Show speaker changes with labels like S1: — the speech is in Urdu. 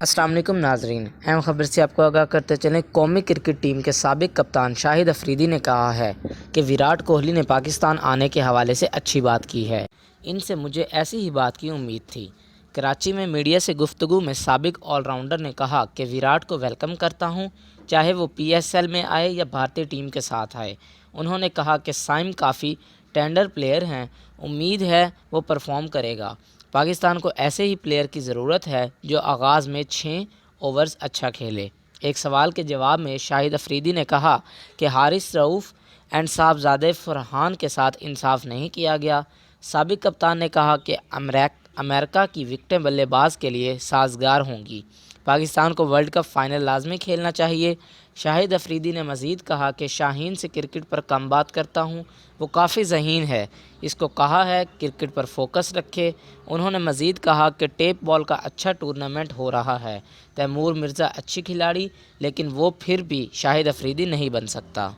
S1: السلام علیکم ناظرین، اہم خبر سے آپ کو آگاہ کرتے چلیں۔ قومی کرکٹ ٹیم کے سابق کپتان شاہد افریدی نے کہا ہے کہ وراٹ کوہلی نے پاکستان آنے کے حوالے سے اچھی بات کی ہے۔ ان سے مجھے ایسی ہی بات کی امید تھی۔ کراچی میں میڈیا سے گفتگو میں سابق آل راؤنڈر نے کہا کہ وراٹ کو ویلکم کرتا ہوں، چاہے وہ پی ایس ایل میں آئے یا بھارتی ٹیم کے ساتھ آئے۔ انہوں نے کہا کہ سائم کافی ٹینڈر پلیئر ہیں، امید ہے وہ پرفارم کرے گا۔ پاکستان کو ایسے ہی پلیئر کی ضرورت ہے جو آغاز میں 6 اوورز اچھا کھیلے۔ ایک سوال کے جواب میں شاہد افریدی نے کہا کہ حارث رؤف اینڈ صاحبزادہ فرحان کے ساتھ انصاف نہیں کیا گیا۔ سابق کپتان نے کہا کہ امریکہ کی وکٹیں بلے باز کے لیے سازگار ہوں گی۔ پاکستان کو ورلڈ کپ فائنل لازمی کھیلنا چاہیے۔ شاہد افریدی نے مزید کہا کہ شاہین سے کرکٹ پر کم بات کرتا ہوں، وہ کافی ذہین ہے، اس کو کہا ہے کرکٹ پر فوکس رکھے۔ انہوں نے مزید کہا کہ ٹیپ بال کا اچھا ٹورنامنٹ ہو رہا ہے۔ تیمور مرزا اچھی کھلاڑی، لیکن وہ پھر بھی شاہد افریدی نہیں بن سکتا۔